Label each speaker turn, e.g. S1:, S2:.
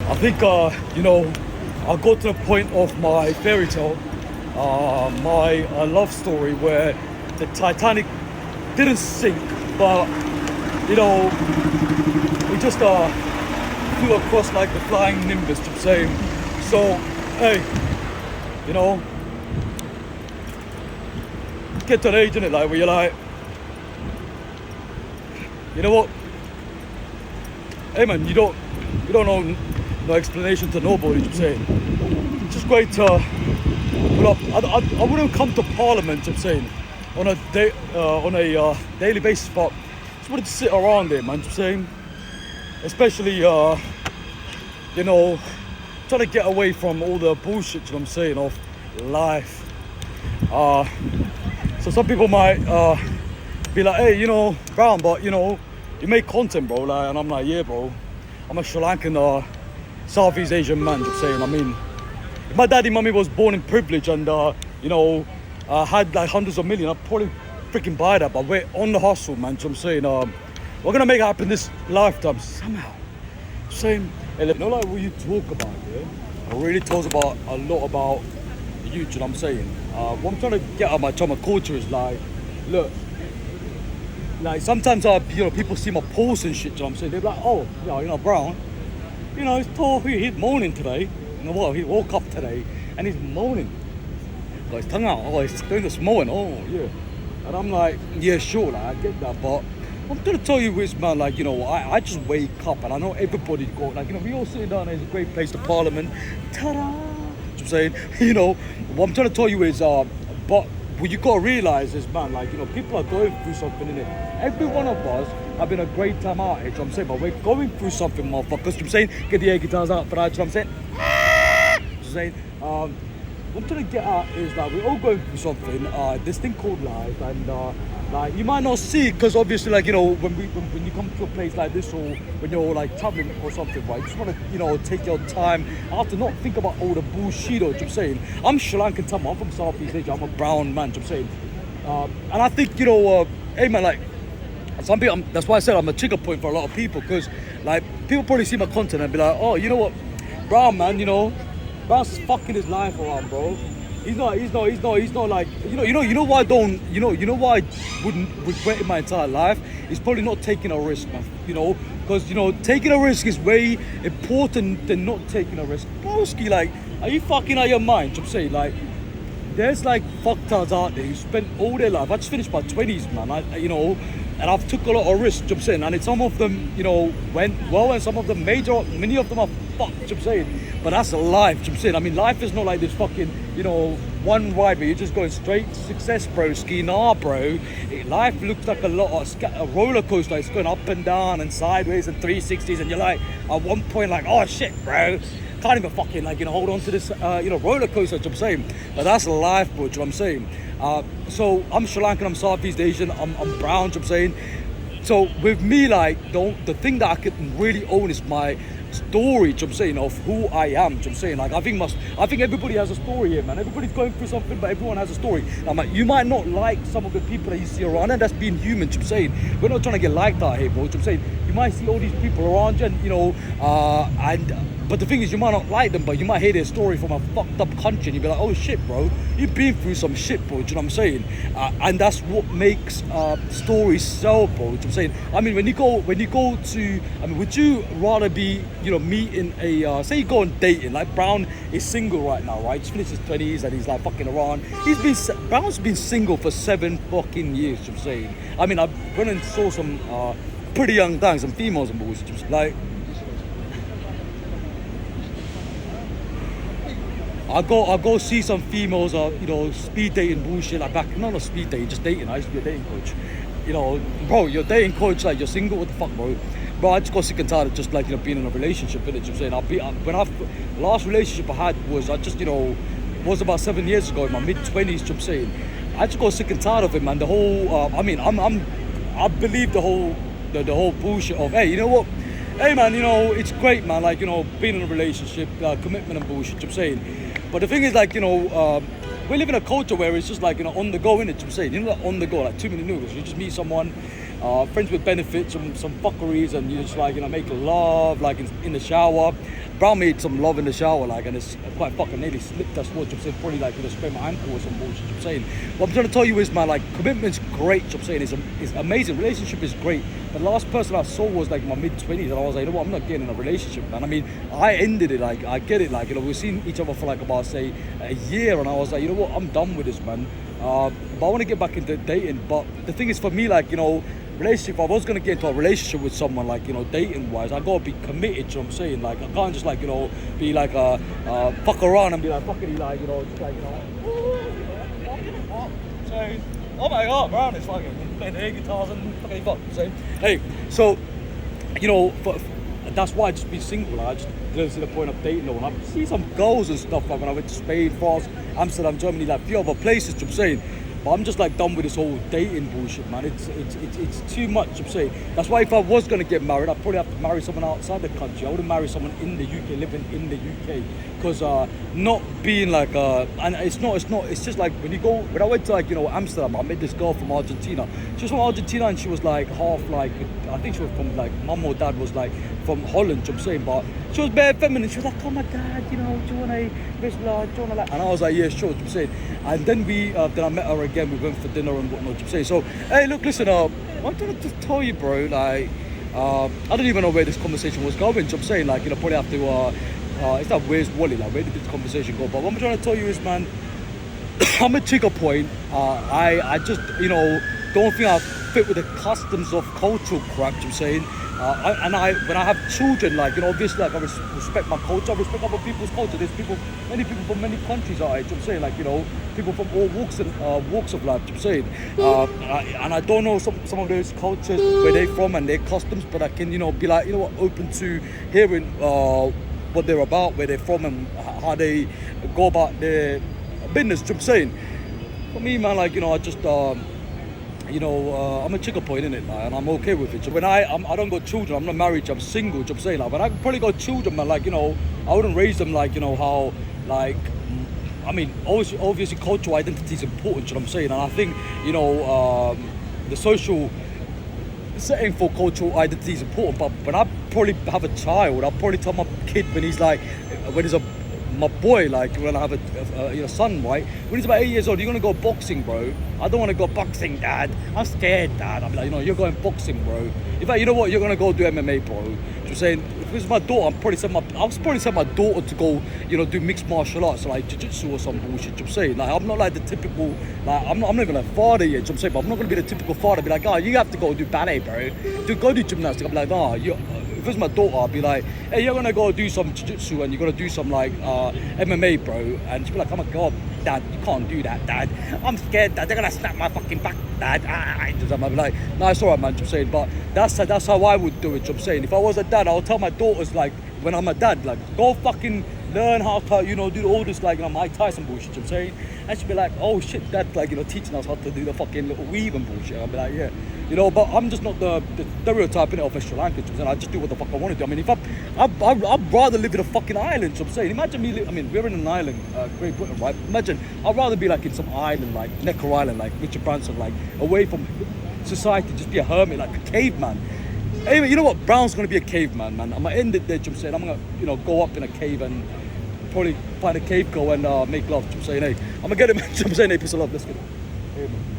S1: I think, I'll go to the point of my fairy tale, my love story where the Titanic didn't sink, but, you know, it just flew across like the flying nimbus, I'm saying. So, hey, you know, get to the age, innit, like, where you're like, you know what? Hey man, you don't know no explanation to nobody, I'm saying. It's just great to put up. I wouldn't come to Parliament, I'm saying, on a daily basis, but just wanted to sit around there, man, I'm saying. Especially, you know, trying to get away from all the bullshit, you know what I'm saying, of life. So some people might be like, hey, you know, Brown, but you know, you make content, bro, like, and I'm like, yeah, bro, I'm a Sri Lankan, Southeast Asian man, just saying. I mean, if my daddy, mummy was born in privilege and, you know, had like hundreds of millions, I'd probably freaking buy that, but we're on the hustle, man, so I'm saying, we're gonna make it happen this lifetime, somehow. Saying, hey, look, you know, like what you talk about, yeah, it really tells about a lot about you, you know what I'm saying? What I'm trying to get out of my culture is like, look, like sometimes you know, people see my posts and shit, you know what I'm saying? They're like, oh, you know, Brown, you know, he's moaning today. You know what? He woke up today and he's moaning. Got his tongue out. Oh, he's doing this moaning. Oh, yeah. And I'm like, yeah, sure, like, I get that, but I'm gonna tell you this, man, like, you know, I just wake up and I know everybody's got, like, you know, we all sitting down there, it's a great place to Parliament. Ta-da! You know what I'm saying? You know, what I'm trying to tell you is, but what you gotta realize is, man, like, you know, people are going through something in it. Every one of us have been a great time out here, you know what I'm saying? But we're going through something, motherfuckers, you know what I'm saying? Get the air guitars out for that, you know what I'm saying? You know what I'm saying? What I'm trying to get at is that we're all going through something, this thing called life, and like, you might not see it because obviously, like, you know, when you come to a place like this, or when you're like traveling or something, right, you just want to, you know, take your time. I have to not think about all the bullshit, you know what I'm saying? I'm Sri Lankan Tamil, I'm from Southeast Asia, I'm a brown man, you know what I'm saying? And I think, you know, hey man, like, some people, that's why I said I'm a trigger point for a lot of people, because like, people probably see my content and be like, oh, you know what, Brown, man, you know, Brown's fucking his life around, bro. He's not like, you know why I don't, you know why I wouldn't regret in my entire life? It's probably not taking a risk, man, you know, because, you know, taking a risk is way important than not taking a risk. Broski, like, are you fucking out of your mind? I'm saying, like, there's like fucktards out there who spent all their life, I just finished my 20s, man, you know, and I've took a lot of risks, I'm saying, and some of them, you know, went well, and some of them many of them are fucked, I'm saying, but that's life, I'm saying. I mean, life is not like this fucking, you know, one ride where you're just going straight to success, bro. Nah, bro. Life looks like a roller coaster. It's going up and down and sideways and 360s, and you're like, at one point, like, oh shit, bro. Can't even fucking, like, you know, hold on to this, you know, roller coaster, I'm saying. But that's life, bro, you know what I'm saying. So I'm Sri Lankan, I'm Southeast Asian, I'm brown, I'm saying. So with me, like, the thing that I can really own is my story, I'm saying, of who I am, I'm saying. Like, I think everybody has a story here, man. Everybody's going through something, but everyone has a story. I'm like, you might not like some of the people that you see around, and that's being human, I'm saying. We're not trying to get liked out here, bro, I'm saying. You might see all these people around you, and, you know, but the thing is, you might not like them, but you might hear their story from a fucked up country, and you'll be like, oh shit, bro, you've been through some shit, bro, do you know what I'm saying? And that's what makes stories sell, bro, do you know what I'm saying? I mean, when you go to, I mean, would you rather be, you know, meeting say you go on dating, like Brown is single right now, right? He's finished his 20s and he's like fucking around. Brown's been single for 7 fucking years, you know what I'm saying? I mean, I went and saw some pretty young things, some females and boys, like, I go see some females, you know, speed dating bullshit, like back, not speed dating, just dating. I used to be a dating coach. You know, bro, you're dating coach, like, you're single, what the fuck, bro? Bro, I just got sick and tired of just, like, you know, being in a relationship, innit, you know what I'm saying? The last relationship I had was, you know, was about 7 years ago, in my mid-20s, you know what I'm saying? I just got sick and tired of it, man. The whole, I mean, I believe the whole bullshit of, hey, you know what? Hey, man, you know, it's great, man, like, you know, being in a relationship, commitment and bullshit, you know what I'm saying? But the thing is, like, you know, we live in a culture where it's just like, you know, on the go, innit, you know what I'm saying? You know, like, on the go, like 2 minute noodles. You just meet someone, friends with benefits, some fuckeries, and you just, like, you know, make love, like, in the shower. Brown made some love in the shower, like, and it's quite fucking nearly slipped. That's what I'm saying. Probably like, sprained my ankle or some bullshit. I'm saying. What I'm trying to tell you is, man, like, commitment's great. I'm saying it's amazing. Relationship is great. The last person I saw was like my mid-20s, and I was like, you know what, I'm not getting in a relationship, man. I mean, I ended it. Like, I get it. Like, we've seen each other for like about, say, a year, and I was like, you know what, I'm done with this, man. But I want to get back into dating. But the thing is, for me, like, relationship, if I was going to get into a relationship with someone, like, dating wise, I got to be committed. You know what I'm saying? Like, I can't just, like, be like fuck around and be like fucking, like, just like, so, oh my god, Brown is fucking playing the air guitars and fucking fuck. So hey, so that's why I just be single. Like, I just don't see the point of dating. And I see some girls and stuff, like when I went to Spain, France, Amsterdam, Germany, like a few other places. You know what I'm saying? But I'm just like done with this whole dating bullshit, man. It's too much. I'm saying that's why if I was gonna get married, I'd probably have to marry someone outside the country. I wouldn't marry someone in the UK, living in the UK, because not being like and it's just like when I went to like Amsterdam, I met this girl from Argentina. She was from Argentina and she was like half like, I think she was from like mum or dad was like from Holland. You know what I'm saying? But she was bare feminine. She was like, oh my god, do you want a like? And I was like, yeah, sure. You know what I'm saying? And then then I met her again. We went for dinner and whatnot. You know what I'm saying? So hey, look, listen, I wanted to tell you, bro. Like, I don't even know where this conversation was going. You know what I'm saying? Like, probably have to. It's not where's Wally? Like, where did this conversation go? But what I'm trying to tell you is, man, I'm a trigger point. I just don't think I fit with the customs of cultural crap. You know what I'm saying? When I have children, like, obviously, like, I respect my culture, I respect other people's culture. There's many people from many countries out here, you know what I'm saying? Like, people from all walks of life, you know what I'm saying? And I don't know some of those cultures, where they're from and their customs, but I can, be like, open to hearing what they're about, where they're from, and how they go about their business, you know what I'm saying? For me, man, like, I just... I'm a chicken point, innit? Like, and I'm okay with it. So when I don't got children, I'm not married, I'm single, you know what I'm saying? Like, when I probably got children, man, like, I wouldn't raise them like, how, like, I mean, obviously cultural identity is important, you know what I'm saying? And I think, the social setting for cultural identity is important, but when I probably have a child, I'll probably tell my kid when he's my boy, like, when I have a son, right? When he's about 8 years old, you're gonna go boxing, bro. I don't want to go boxing, dad. I'm scared, dad. I'm like, you're going boxing, bro. In fact, you know what? You're gonna go do MMA, bro. I'm saying, if it was my daughter, I'll probably send my daughter to go, do mixed martial arts, like jiu-jitsu or some bullshit. I'm saying, like, I'm not like the typical, like, I'm not even a father yet. I'm saying, but I'm not gonna be the typical father. Be like, oh, you have to go do ballet, bro. Go do gymnastics. I'm like, oh, if it was my daughter, I'd be like, hey, you're gonna go do some jiu-jitsu and you're gonna do some like MMA, bro. And she'd be like, oh my god, dad, you can't do that, dad. I'm scared, dad. They're gonna snap my fucking back, dad. I'd be like, no, it's alright, man. I'm saying, but that's how I would do it. I'm saying, if I was a dad, I would tell my daughters, like, when I'm a dad, like, go fucking learn how to, do all this, like, Mike Tyson bullshit. I'm saying, and she'd be like, oh shit, dad, like, teaching us how to do the fucking little weave and bullshit. I'd be like, yeah. But I'm just not the stereotype in it of a Sri Lankan. I just do what the fuck I want to do. I mean, I'd rather live in a fucking island. So I'm saying, imagine me. I mean, we're in an island, Great Britain, right? Imagine, I'd rather be like in some island, like Necker Island, like Richard Branson, like away from society, just be a hermit, like a caveman. Anyway, you know what? Brown's gonna be a caveman, man. I'm gonna end it there. I'm saying, I'm gonna, go up in a cave and probably find a cave, go and make love. I'm saying, hey, I'm gonna get him. I'm saying, hey, piece of love. Let's get it. Hey, man.